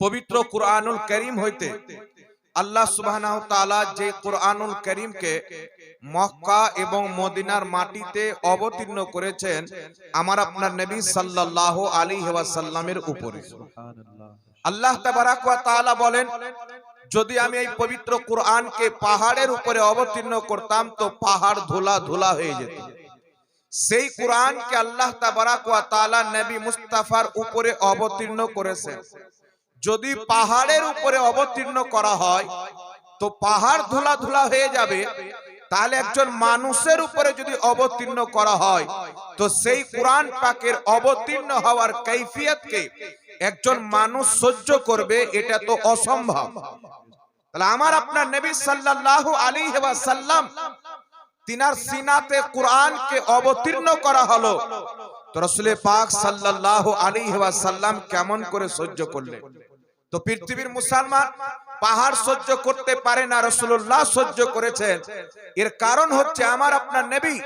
পবিত্র কুরআনুল কারীম হইতে আল্লাহ সুবহানাহু তাআলা যে কুরআনুল কারীমকে মক্কা এবং মদিনার মাটিতে অবতীর্ণ করেছেন আমার আপনার নবী সাল্লাল্লাহু আলাইহি ওয়াসাল্লামের উপরে। আল্লাহ তাবারাক ওয়া তাআলা বলেন, যদি আমি এই পবিত্র কুরআনকে পাহাড়ের উপরে অবতীর্ণ করতাম তো পাহাড় ধুলা ধুলা হয়ে যেত। সেই কুরআনকে আল্লাহ তাবারাক ওয়া তাআলা নবী মুস্তাফার উপরে অবতীর্ণ করেছেন। যদি পাহাড়ের উপরে অবতীর্ণ করা হয় তো পাহাড় ধুলা ধুলা হয়ে যাবে, তাহলে একজন মানুষের উপরে যদি অবতীর্ণ করা হয় তো সেই কুরআন পাকের অবতীর্ণ হওয়ার কাইফিয়তকে একজন মানুষ সহ্য করবে, এটা তো অসম্ভব। তাহলে আমার আপনার নবী সাল্লাল্লাহু আলাইহি ওয়াসাল্লাম তিনার সিনাতে কুরআনকে অবতীর্ণ করা হলো, তো রাসূল পাক সাল্লাল্লাহু আলাইহি ওয়াসাল্লাম কেমন করে সহ্য করলেন? তো পৃথিবীর মুসলমান পাহাড় সহ্য করতে পারে না, রাসূলুল্লাহ সহ্য করেছেন। এর কারণ হচ্ছে আমার আপনার নবী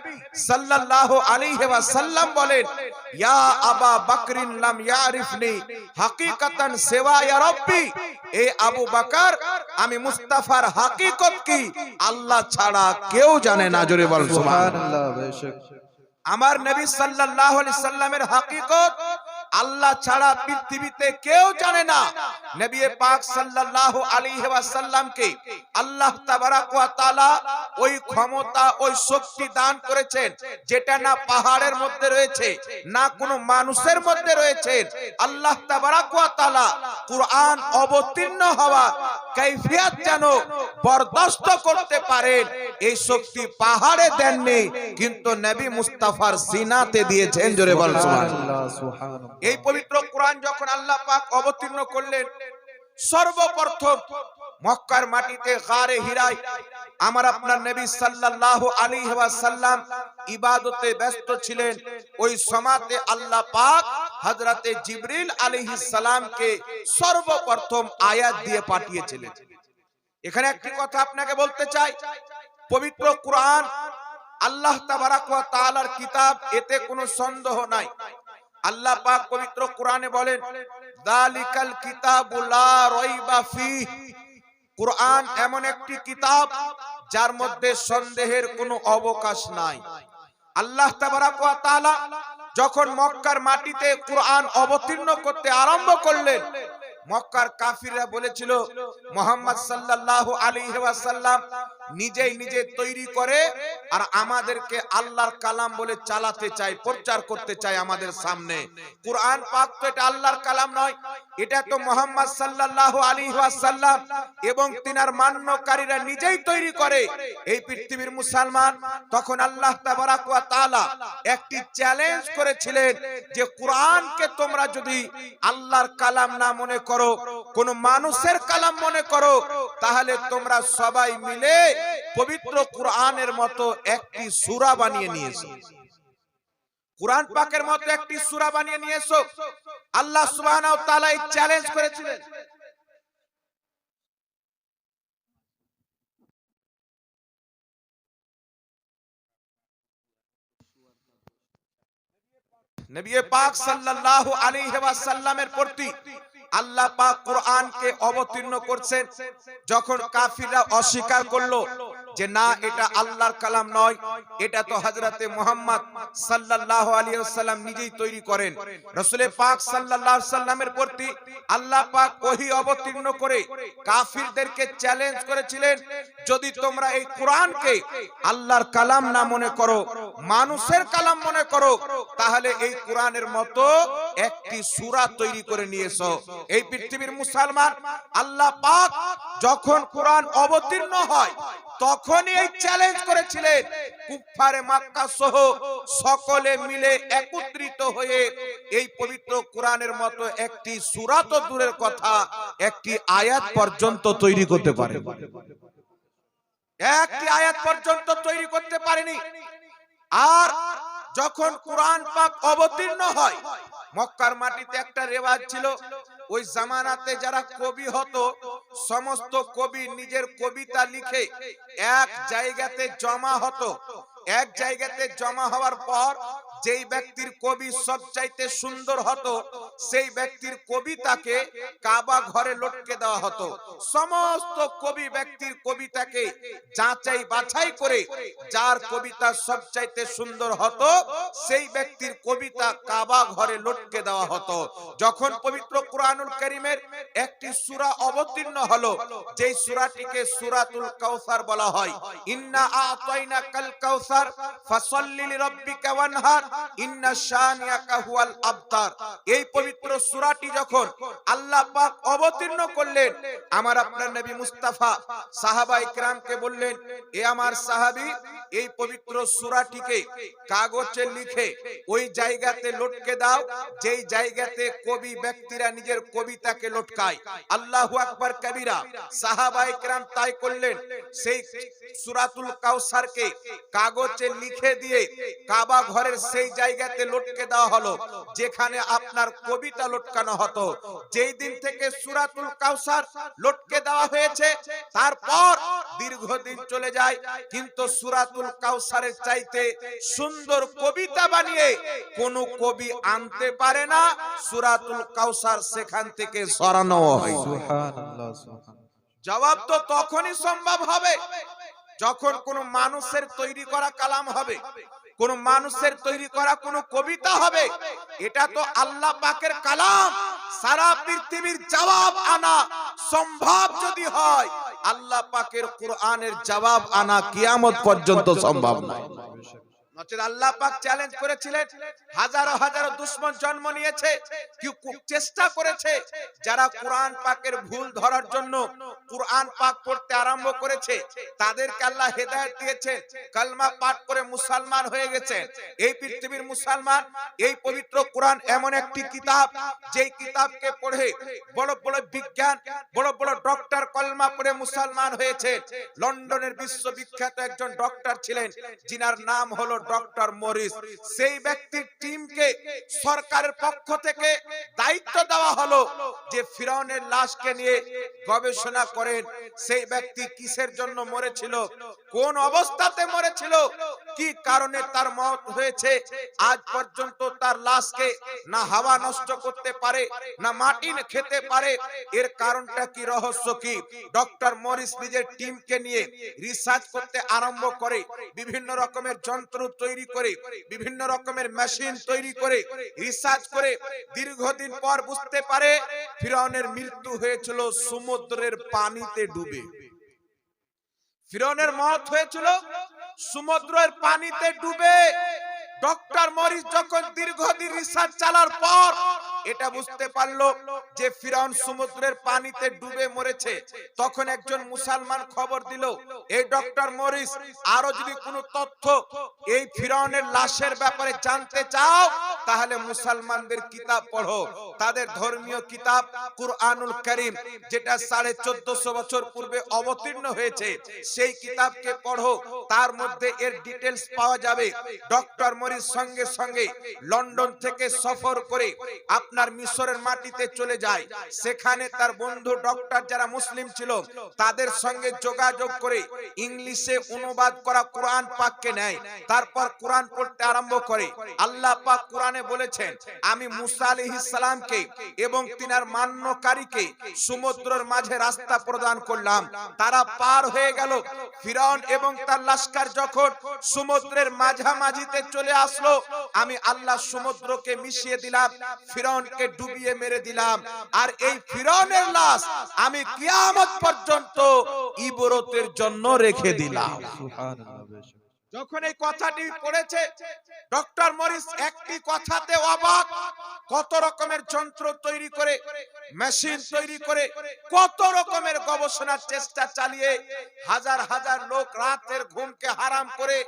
সাল্লাল্লাহু আলাইহি ওয়াসাল্লাম বলেন, ইয়া আবা বকরিন লাম ইয়ারিফনি হাকিকাতান সিওয়া ইয়া রাব্বি, এ আবু বকর আমি মুস্তাফার হাকিকত কি আল্লাহ ছাড়া কেউ জানে না। জোরে বল সুবহানাল্লাহ। আমার নবী সাল্লাল্লাহু আলাইহি সাল্লামের হাকিকত আল্লাহ ছাড়া পৃথিবীতে কেউ জানে না। নবী পাক সাল্লাল্লাহু আলাইহি ওয়াসাল্লামকে আল্লাহ তাবারাক ওয়া তাআলা ওই ক্ষমতা ওই শক্তি দান করেছেন যেটা না পাহাড়ের মধ্যে রয়েছে না কোনো মানুষের মধ্যে রয়েছে। আল্লাহ তাবারাক ওয়া তাআলা কুরআন অবতীর্ণ হওয়া কাইফিয়ত যেন বরদাস্ত করতে পারেন, এই শক্তি পাহাড়ে দেননি কিন্তু নবী মুস্তাফার সিনাতে দিয়েছেন। জোরে বল সুবহানাল্লাহ। এই পবিত্র কুরআন যখন আল্লাহ পাক অবতীর্ণ করলেন, সর্বপ্রথম মক্কার মাটিতে গারে হিরায় আমার আপনার নবী সাল্লাল্লাহু আলাইহি ওয়াসাল্লাম ইবাদতে ব্যস্ত ছিলেন। ওই সময়তে আল্লাহ পাক হযরতে জিবরিল আলাইহিস সালামকে সর্বপ্রথম আয়াত দিয়ে পাঠিয়েছিলেন। এখানে একটি কথা আপনাকে বলতে চাই, পবিত্র কুরআন আল্লাহ তাবারাক ওয়া তাআলার কিতাব, এতে কোনো সন্দেহ নাই। আল্লাহ পাক পবিত্র কুরআনে বলেন, যালিকাল কিতাবু লা রাইবা ফীহ, কুরআন এমন একটি কিতাব যার মধ্যে সন্দেহের কোনো অবকাশ নাই। আল্লাহ তাবারাক ওয়া তাআলা যখন মক্কার মাটিতে কুরআন অবতীর্ণ করতে আরম্ভ করলেন, মক্কার কাফিররা বলেছিল মুহাম্মদ সাল্লাল্লাহু আলাইহি ওয়াসাল্লাম নিজেই নিজে তৈরি করে আর আমাদেরকে আল্লাহর কালাম বলে চালাতে চায়, প্রচার করতে চায় আমাদের সামনে। কুরআন পাক তো এটা আল্লাহর কালাম নয়, এটা তো মুহাম্মদ সাল্লাল্লাহু আলাইহি ওয়াসাল্লাম এবং তিনার মান্যকারীরা নিজেই তৈরি করে। এই পৃথিবীর মুসলমান তখন আল্লাহ তাবারাক ওয়া তাআলা একটি চ্যালেঞ্জ করেছিলেন যে কুরআনকে তোমরা যদি আল্লাহর কালাম না মনে করো, কোন মানুষের কালাম মনে করো, তাহলে তোমরা সবাই মিলে পবিত্র কুরআনের মতো একটি সূরা বানিয়ে নিয়েছো। কুরআন পাকের মতো একটি সূরা বানিয়ে নিয়েছো। আল্লাহ সুবহানাহু ওয়া তাআলা এই চ্যালেঞ্জ করেছিলেন। নবী পাক সাল্লাল্লাহু আলাইহি ওয়াসাল্লামের প্রতি আল্লাহ পাক কুরআনকে অবতীর্ণ করছেন। যখন কাফিররা অস্বীকার করলো যে না এটা আল্লাহর কালাম নয়, এটা তো হযরতে মুহাম্মদ সাল্লাল্লাহু আলাইহি ওয়াসাল্লাম নিজেই তৈরি করেন, রাসূল পাক সাল্লাল্লাহু আলাইহি ওয়াসাল্লামের প্রতি আল্লাহ পাক ওহী অবতীর্ণ করে কাফিরদেরকে চ্যালেঞ্জ করেছিলেন, যদি তোমরা এই কুরআনকে আল্লাহর কালাম না মনে করো, মানুষের কালাম মনে করো, তাহলে এই কুরআনের মতো একটি সূরা তৈরি করে নিয়েছো। এই পৃথিবীর মুসলমান আল্লাহ পাক যখন কুরআন অবতীর্ণ হয় তখনই এই চ্যালেঞ্জ করেছিলেন। কুফারে মক্কা সহ সকলে মিলে একত্রিত হয়ে এই পবিত্র কুরআনের মতো একটি সূরা তো দূরের কথা, একটি আয়াত পর্যন্ত তৈরি করতে পারে, একটি আয়াত পর্যন্ত তৈরি করতে পারেনি। আর যখন কুরআন পাক অবতীর্ণ হয়, মক্কার মাটিতে একটা রেওয়াজ ছিল, ওই জামানাতে যারা কবি হতো সমস্ত কবি নিজের কবিতা লিখে এক জায়গাতে জমা হতো। এক জায়গাতে জমা হওয়ার পর যেই ব্যক্তির কবি সবচাইতে সুন্দর হতো সেই ব্যক্তির কবিতাকে কাবা ঘরে লটকে দেওয়া হতো। সমস্ত কবি ব্যক্তির কবিতাকে যাচাই বাছাই করে যার কবিতা সবচাইতে সুন্দর হতো সেই ব্যক্তির কবিতা কাবা ঘরে লটকে দেওয়া হতো। যখন পবিত্র কুরআনুল কারীমের একটি সূরা অবতীর্ণ হলো, যেই সূরাটিকে সূরাতুল কাউসার বলা হয়, ইন্না আ'তাইনাকাল কাউসার ফাসাল্লি লিরাব্বিকা ওয়ানহার ইন্না শানিয়াকা হুয়াল আবতার। এই পবিত্র সূরাটি যখন আল্লাহ পাক অবতীর্ণ করলেন, আমার আপনার নবী মুস্তাফা সাহাবায়ে কেরামকে বললেন, এ আমার সাহাবী, এই পবিত্র সূরাটিকে কাগজে লিখে ওই জায়গাতে লটকে দাও যেই জায়গাতে কবি ব্যক্তিরা নিজের কবিতাকে লটকায়। আল্লাহু আকবার কবীরা। সাহাবায়ে কেরাম তাই করলেন। সেই সূরাতুল কাউসারকে কাগজে লিখে দিয়ে কাবা ঘরের সেই জায়গাতে লটকে দেওয়া হলো যেখানে আপনার কবিতা লটকানো হতো। যেই দিন থেকে সূরাতুল কাউসার লটকে দেওয়া হয়েছে তারপর দীর্ঘদিন চলে যায়, কিন্তু সূরাতুল কাউসারের চাইতে সুন্দর কবিতা বানিয়ে কোন কবি আনতে পারে না। সূরাতুল কাউসার সেখান থেকে সরানো হয়। সুবহানাল্লাহ, সুবহানাল্লাহ। জবাব তো তখনই সম্ভব হবে যখন কোন মানুষের তৈরি করা কালাম হবে, কোন মানুষের তৈরি করা কোন কবিতা হবে। এটা তো আল্লাহ পাকের কালাম। সারা পৃথিবীর জবাব আনা সম্ভব যদি হয়, আল্লাহ পাকের কোরআনের জবাব আনা কিয়ামত পর্যন্ত সম্ভব নয়। নচেত আল্লাহ পাক চ্যালেঞ্জ করেছিলেন, হাজারো হাজারো দুশমন জন্ম নিয়েছে, কেউ চেষ্টা করেছে যারা কোরআন পাকের ভুল ধরার জন্য কোরআন পাক পড়তে আরম্ভ করেছে তাদেরকে আল্লাহ হেদায়েত দিয়েছেন, কালমা পাঠ করে মুসলমান হয়ে গেছে। এই পৃথিবীর মুসলমান, এই পবিত্র কোরআন এমন একটি কিতাব যেই কিতাবকে পড়ে বড় বড় বিজ্ঞান, বড় বড় ডক্টর কলমা পড়ে মুসলমান হয়েছে। লন্ডনের বিশ্ববিখ্যাত একজন ডক্টর ছিলেন যিনার নাম হলো ডক্টর মরিস। সেই ব্যক্তির টিমকে সরকারের পক্ষ থেকে দায়িত্ব দেওয়া হলো যে ফিরআউনের লাশকে নিয়ে গবেষণা করেন সেই ব্যক্তি কিসের জন্য মরেছিল, কোন অবস্থাতে মরেছিল, কি কারণে তার মওত হয়েছে। আজ পর্যন্ত তার লাশকে না হাওয়া নষ্ট করতে পারে না মাটি খেতে পারে। এর কারণটা কি, রহস্য কি? ডক্টর মরিস নিজের টিমকে নিয়ে রিসার্চ করতে আরম্ভ করে, বিভিন্ন রকমের যন্ত্র তৈরি করে, বিভিন্ন রকমের মেশিন তৈরি করে, রিসার্চ করে দীর্ঘদিন পর বুঝতে পারে ফিরআউনের মৃত্যু হয়েছিল সমুদ্রের পানিতে ডুবে। ফিরআউনের মওত হয়েছিল সমুদ্রের পানিতে ডুবে। ডক্টর মরিস যখন দীর্ঘদিন রিসার্চ চালার পর এটা বুঝতে পারলো যে ফিরআউন সমুদ্রের পানিতে ডুবে মরেছে, তখন একজন মুসলমান খবর দিল, এই ডক্টর মরিস, আরো যদি কোনো তথ্য এই ফিরআউনের লাশের ব্যাপারে জানতে চাও তাহলে মুসলমানদের কিতাব পড়ো। তাদের ধর্মীয় কিতাব কুরআনুল কারীম, যেটা 1450 বছর পূর্বে অবতীর্ণ হয়েছে, সেই কিতাবকে পড়ো, তার মধ্যে এর ডিটেইলস পাওয়া যাবে। ডক্টর মরিস সঙ্গে সঙ্গে লন্ডন থেকে সফর করে আপনার মিশরের মাটিতে চলে যায়। সেখানে তার বন্ধু ডক্টর যারা মুসলিম ছিল তাদের সঙ্গে যোগাযোগ করে ইংলিশে অনুবাদ করা কোরআন পাককে নেয়। তারপর কোরআন পড়তে আরম্ভ করে। আল্লাহ পাক কোরআনে বলেছেন, আমি মুসা আলাইহিস সালামকে এবং তিনার মান্যকারীকে সমুদ্রের মাঝে রাস্তা প্রদান করলাম, তারা পার হয়ে গেল। ফিরআউন এবং তার লস্কর যখন সমুদ্রের মাঝামাঝিতে চলে আসলো, আমি আল্লাহ সমুদ্রকে মিশিয়ে দিলাম, ফিরআউনকে ডুবিয়ে মেরে দিলাম। আর এই ফিরআউনের লাশ আমি কিয়ামত পর্যন্ত ইবরতের জন্য রেখে দিলাম। সুবহানাল্লাহ। যখন এই কথাটি পড়েছে ডক্টর মরিস একটি কথাতে অবাক। কত রকমের যন্ত্র তৈরি করে, মেশিন তৈরি করে, কত রকমের গবেষণার চেষ্টা চালিয়ে হাজার হাজার লোক রাতের ঘুমকে হারাম করে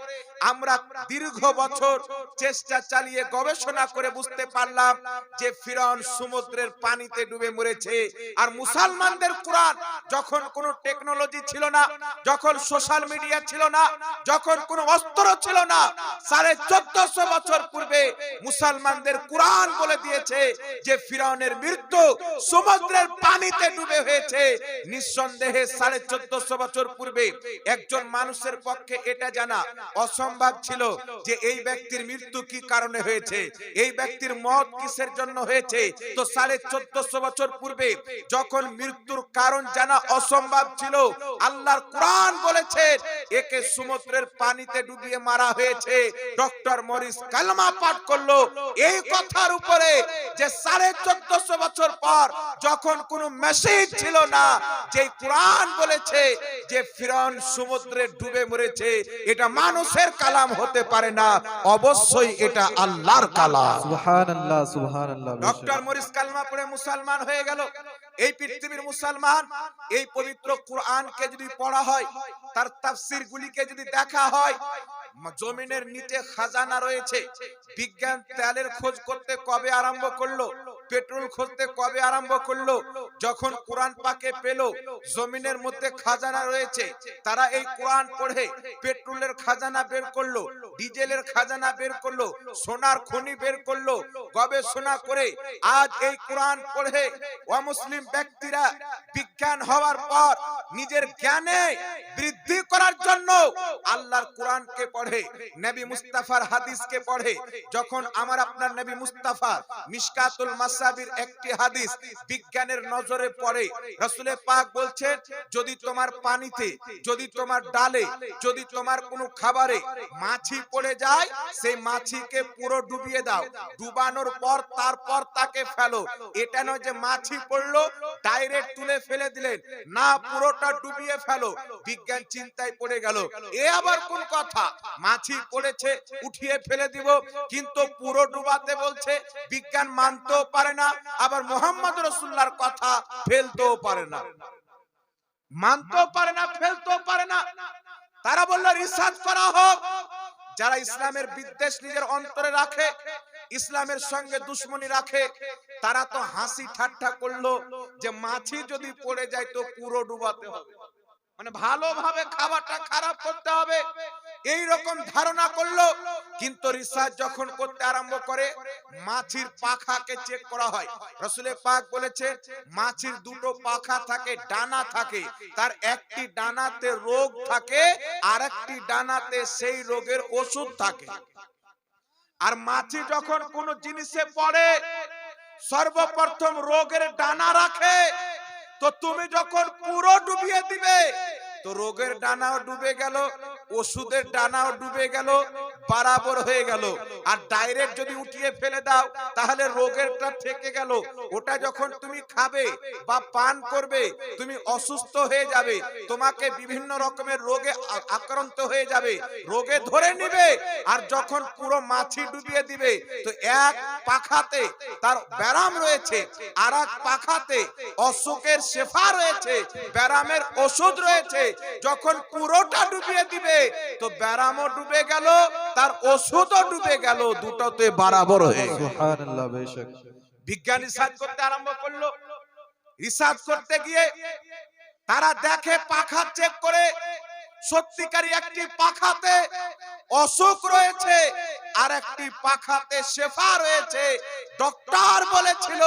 আমরা দীর্ঘ বছর চেষ্টা চালিয়ে গবেষণা করে বুঝতে পারলাম যে ফিরআউন সমুদ্রের পানিতে ডুবে মরেছে। আর মুসলমানদের কোরআন, যখন কোনো টেকনোলজি ছিল না, যখন সোশ্যাল মিডিয়া ছিল না, যখন কোনো অস্ত্র ছিল না। 1450 বছর পূর্বে মুসলমানদের কোরআন বলে দিয়েছে যে ফিরাউনের মৃত্যু সমুদ্রের পানিতে ডুবে হয়েছে। নিঃসন্দেহে 1450 বছর পূর্বে একজন মানুষের পক্ষে এটা জানা অসম্ভব ছিল যে এই ব্যক্তির মৃত্যু কি কারণে হয়েছে, এই ব্যক্তির মত কিসের জন্য হয়েছে। তো 1450 বছর পূর্বে যখন মৃত্যুর কারণ জানা অসম্ভব ছিল, আল্লাহর কোরআন বলেছে একে সমুদ্রের পানিতে ডুবিয়ে মারা হয়েছে। ডক্টর মরিস কালমা পাঠ করলো এই কথার উপরে যে 1450 বছর পর যখন কোনো মেসেজ ছিল না, যে কোরআন বলেছে যে ফিরআউন সমুদ্রে ডুবে মরেছে, এটা মানুষের কালাম হতে পারে না, অবশ্যই এটা আল্লাহর কালাম। সুবহানাল্লাহ সুবহানাল্লাহ। ডক্টর মরিস কালমা পড়ে মুসলমান হয়ে গেল। এই পৃথিবীর মুসলমান এই পবিত্র কোরআনকে যদি পড়া হয়, তার তাফসীর গুলিকে যদি দেখা হয়, জমিনের নিচে খাজানা রয়েছে। বিজ্ঞান তেলের খোঁজ করতে কবে আরম্ভ করলো, পেট্রোল খুঁজতে কবে আরম্ভ করলো? যখন কোরআন পাকে পেল জমিনের মধ্যে খাজানা রয়েছে, তারা এই কোরআন পড়ে পেট্রোলের খাজানা বের করলো, ডিজেলের খাজানা বের করলো, সোনার খনি বের করলো। গবেষণা করে আজ এই কোরআন পড়ে অমুসলিম ব্যক্তিরা বিজ্ঞান হওয়ার পর নিজের জ্ঞানে বৃদ্ধি করার জন্য আল্লাহর কোরআনকে পড়ে, নবী মুস্তাফার হাদিসকে পড়ে। যখন আমার আপনার নবী মুস্তাফা মিশকাতুল মাসাবির একটি হাদিস বিজ্ঞানের নজরে পড়ে, রাসূল পাক বলছেন যদি তোমার পানিতে, যদি তোমার ডালে, যদি তোমার কোনো খাবারে মাছি পড়ে যায়, সেই মাছিকে পুরো ডুবিয়ে দাও, ডুবানোর পর তারপর তাকে ফেলো। এটা নয় যে মাছি পড়লো ডাইরেক্ট তুলে ফেলে দিলেন, না, পুরোটা ডুবিয়ে ফেলো। বিজ্ঞান চিন্তায় পড়ে গেল, এ আবার কোন কথা, মাছি পড়েছে উঠিয়ে ফেলে দিব, কিন্তু পুরো ডুবাতে বলছে। বিজ্ঞান মানতেও পারে না, আবার মুহাম্মদ রাসূলুল্লাহর কথা ফেলতেও পারে না, মানতেও পারে না, ফেলতেও পারে না। তারা বলল রিসার্চ করা হোক। যারা ইসলামের বিদ্বেষ নিজের অন্তরে রাখে, ইসলামের সঙ্গে দুশ্মনী রাখে, তারা তো হাসি ঠাট্টা করলো যে মাছি যদি পড়ে যায় তো পুরো ডুবাতে হবে, মানে ভালোভাবে খাবারটা খারাপ করতে হবে, এই রকম ধারণা করলো। কিন্তু রিসার্চ যখন করতে আরম্ভ করে, মাছির পাখাকে চেক করা হয়। রাসূল পাক বলেছে মাছির দুটো পাখা থাকে, ডানা থাকে, তার একটি ডানাতে রোগ থাকে আর একটি ডানাতে সেই রোগের ওষুধ থাকে। আর মাছি যখন কোন জিনিসে পড়ে সর্বপ্রথম রোগের ডানা রাখে। তো তুমি যখন পুরো ডুবিয়ে দিবে তো রোগের ডানাও ডুবে গেল, ওষুধের ডানাও ডুবে গেল, বরাবর হয়ে গেল। আর ডাইরেক্ট যদি উঠিয়ে ফেলে দাও তাহলে রোগেরটা থেকে গেল। ওটা যখন তুমি খাবে বা পান করবে তুমি অসুস্থ হয়ে যাবে, তোমাকে বিভিন্ন রকমের রোগে আক্রান্ত হয়ে যাবে, রোগে ধরে নিবে। আর যখন পুরো মাছি ডুবিয়ে দিবে তো এক পাখাতে তার ব্যারাম রয়েছে, আর এক পাখাতে অসুখের শেফা রয়েছে, ব্যারামের ওষুধ রয়েছে। যখন পুরোটা ডুবিয়ে দিবে তো ব্যারামও ডুবে গেল, তার ওষুধও ডুবে গেল, দুটোতে বরাবর হয়ে গেল। সুবহানাল্লাহ। বেশক বিজ্ঞান রিসার্চ করতে আরম্ভ করলো। রিসার্চ করতে গিয়ে তারা দেখে পাখা চেক করে সত্যিকারী একটি পাখাতে অসুখ রয়েছে আর একটি পাখাতে শেফা রয়েছে। ডক্টর বলেছিল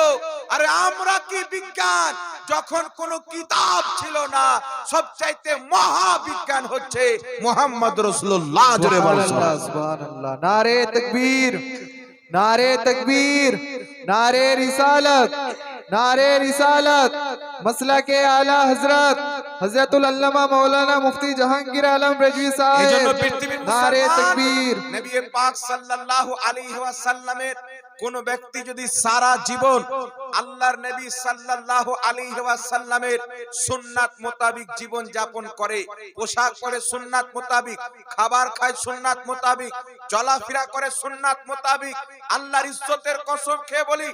আরে আমরা কি বিজ্ঞান, যখন কোন কিতাব ছিল না, সবচাইতে মহাবিজ্ঞান হচ্ছে মুহাম্মদ রাসূলুল্লাহ। জোরে বলুন সুবহানাল্লাহ সুবহানাল্লাহ। নারে তাকবীর, নারে তাকবীর, নারে রিসালাত, नारे रिसालत, मसलके आला हजरत हजरतुल अल्लामा मौलाना मुफ्ती जहांगीर आलम रजवी साहब। नारे तकबीर। नबी पाक सल्लल्लाहु अलैहि वसल्लमेर কোন ব্যক্তি যদি সারা জীবন আল্লাহর নবী সাল্লাল্লাহু আলাইহি ওয়াসাল্লামের সুন্নাত মোতাবেক জীবন যাপন করে, পোশাক পরে সুন্নাত মোতাবেক, খাবার খায় সুন্নাত মোতাবেক, চলাফেরা করে সুন্নাত মোতাবেক, আল্লাহর ইজ্জতের কসম খেয়ে বলি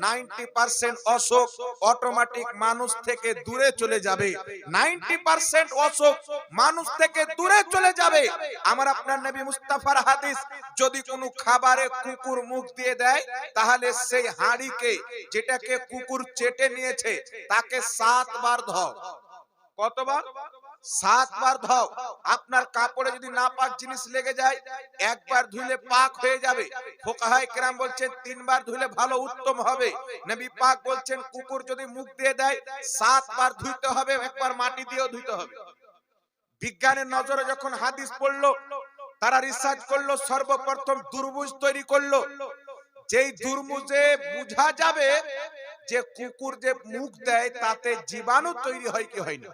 90% অসুখ অটোমেটিক মানুষ থেকে দূরে চলে যাবে। 90% অসুখ মানুষ থেকে দূরে চলে যাবে। আমার আপনার নবী মুস্তাফার হাদিস, যদি কোনো খাবারে কুকুর মুখ দিয়ে দেয় তাহলে সেই হাঁড়িকে যেটাকে কুকুর চেটে নিয়েছে তাকে 7 বার ধর। কতবার? 7 বার ধোও। আপনার কাপড়ে যদি নাপাক জিনিস লেগে যায়, একবার ধুইলে পাক হয়ে যাবে। ফুকাহায়ে কেরাম বলছেন 3 বার ধুইলে ভালো উত্তম হবে। নবী পাক বলছেন কুকুর যদি মুখ দিয়ে দেয় 7 বার ধুইতে হবে, একবার মাটি দিয়েও ধুইতে হবে। বিজ্ঞানের নজরে যখন হাদিস পড়লো, তারা রিসার্চ করলো, সর্বপ্রথম দুর্মুজ তৈরি করলো। যেই দুর্মুজে বোঝা যাবে যে কুকুর যে মুখ দেয় তাতে জীবাণু তৈরি হয় কি হয় না।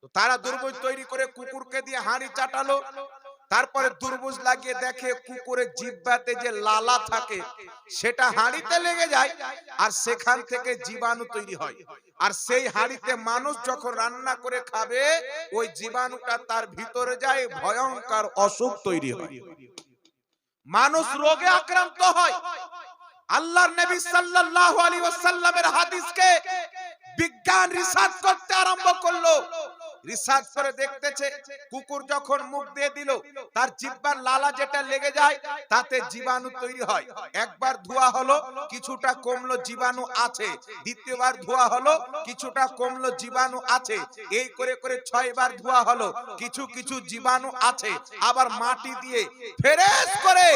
তো তারা দুর্মুজ তৈরি করে কুকুরকে দিয়ে হাঁড়ি চাটালো। তারপরে দুর্মুজ লাগিয়ে দেখে কুকুরের জিহ্বাতে যে লালা থাকে সেটা হাঁড়িতে লেগে যায়, আর সেখান থেকে জীবাণু তৈরি হয়। আর সেই হাঁড়িতে মানুষ যখন রান্না করে খাবে, ওই জীবাণুটা তার ভিতরে যায়, ভয়ঙ্কর অসুখ তৈরি হয়, মানুষ রোগে আক্রান্ত হয়। আল্লাহর নবী সাল্লাল্লাহু আলাইহি ওয়াসাল্লামের হাদিসকে বিজ্ঞান রিসার্চ করতে আরম্ভ করলো। রিসার্চ করে দেখতেছে কুকুর যখন মুখ দিয়ে দিল, তার জিহ্বার লালা যেটা লেগে যায় তাতে জীবাণু তৈরি হয়। একবার ধোয়া হলো, কিছুটা কমলো, জীবাণু আছে। দ্বিতীয়বার ধোয়া হলো, কিছুটা কমলো, জীবাণু আছে। এই করে করে 6 বার ধোয়া হলো, কিছু কিছু জীবাণু আছে। আবার মাটি দিয়ে ফ্রেশ করে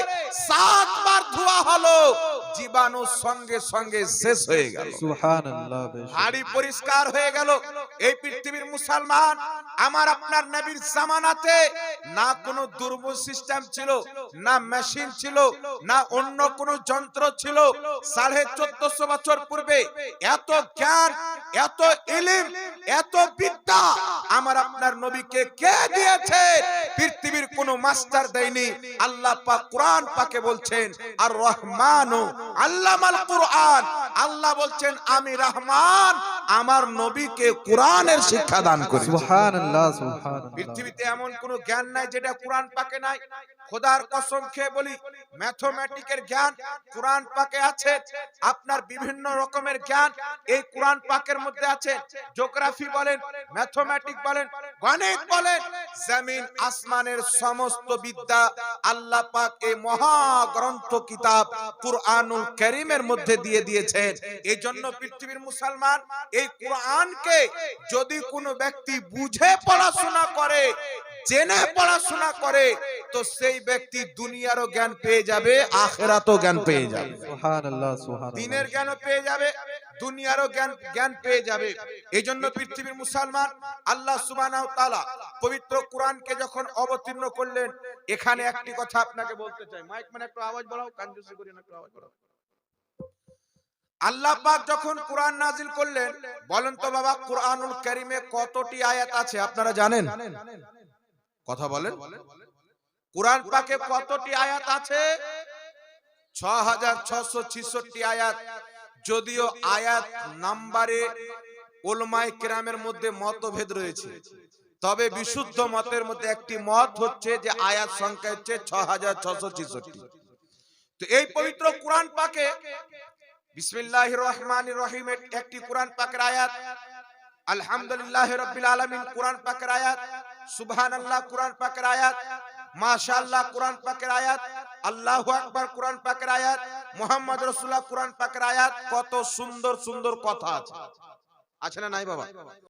7 বার ধোয়া হলো, জীবাণু সঙ্গে সঙ্গে শেষ হয়ে গেল। সুবহানাল্লাহ। হাড়ি পরিষ্কার হয়ে গেল। এই পৃথিবীর মুসলমান, আমার আপনার নবীর জামানাতে না কোনো দুর্মুজ সিস্টেম ছিল, না মেশিন ছিল, না অন্য কোনো যন্ত্র ছিল। 1450 বছর পূর্বে এত জ্ঞান, এত ইলম, এত বিদ্যা আমার আপনার নবীকে কে দিয়েছে? পৃথিবীর কোনো মাস্টার দেয়নি। আল্লাহ পাক কোরআন পাকে বলছেন আর রহমানু আল্লামাল কুরআন। আল্লাহ বলছেন আমি রহমান, আমার নবীকে কোরআনের শিক্ষা দান করি। সুবহানাল্লাহ, সুবহানাল্লাহ। পৃথিবীতে এমন কোন জ্ঞান নাই যেটা কোরআন পাকে নাই। খোদার কসম খেয়ে বলি, ম্যাথমেটিকের জ্ঞান কোরআন পাকে আছে। আপনার বিভিন্ন রকমের জ্ঞান এই কোরআন পাকের মধ্যে আছে। জিওগ্রাফি বলেন, ম্যাথমেটিক বলেন, গণিত বলেন, জমিন আসমানের সমস্ত বিদ্যা আল্লাহ পাক এই মহা গ্রন্থ কিতাব কুরআনুল কারীমের মধ্যে দিয়ে দিয়েছেন। এই জন্য পৃথিবীর মুসলমান, এই কোরআনকে যদি কোনো ব্যক্তি বুঝে পড়াশোনা করে, জেনে পড়াশোনা করে, তো সেই ব্যক্তি দুনিয়ারও জ্ঞান পেয়ে যাবে, আখিরাতও জ্ঞান পেয়ে যাবে। সুবহানাল্লাহ, সুবহানাল্লাহ। দিনের জ্ঞানও পেয়ে যাবে, দুনিয়ারও জ্ঞান পেয়ে যাবে। এই জন্য পৃথিবীর মুসলমান, আল্লাহ সুবহানাহু ওয়া তাআলা পবিত্র কোরআনকে যখন অবতীর্ণ করলেন, এখানে একটি কথা আপনাকে বলতে চাই। মাইক মানে একটু আওয়াজ বাড়াও, কাঞ্জুসি করি না, একটু আওয়াজ বাড়াও। আল্লাহ পাক যখন কোরআন নাজিল করলেন, বলেন তো বাবা, কোরআনুল কারীমে কতটি আয়াত আছে আপনারা জানেন? কথা বলেন। কোরআন পাকে কতটি আয়াত আছে? 6666 আয়াত। যদিও আয়াত নাম্বারে উলামায়ে কেরামের মধ্যে মতভেদ রয়েছে, তবে বিশুদ্ধ মতের মধ্যে একটি মত হচ্ছে যে আয়াত সংখ্যা হচ্ছে 6666। তো এই পবিত্র কোরআন পাকে বিসমিল্লাহির রহমানির রহিমের একটি কোরআন পাকের আয়াত, আলহামদুলিল্লাহি রাব্বিল আলামিন কোরআন পাকের আয়াত, সুবহানাল্লাহ কোরআন পাকের আয়াত, মাশাআল্লাহ কোরআন পাকের আয়াত, আল্লাহু আকবার কোরআন পাকের আয়াত, মুহাম্মদ রাসূলুল্লাহ কোরআন পাকের আয়াত। কত সুন্দর সুন্দর কথা আছে, আছে না নাই বাবা?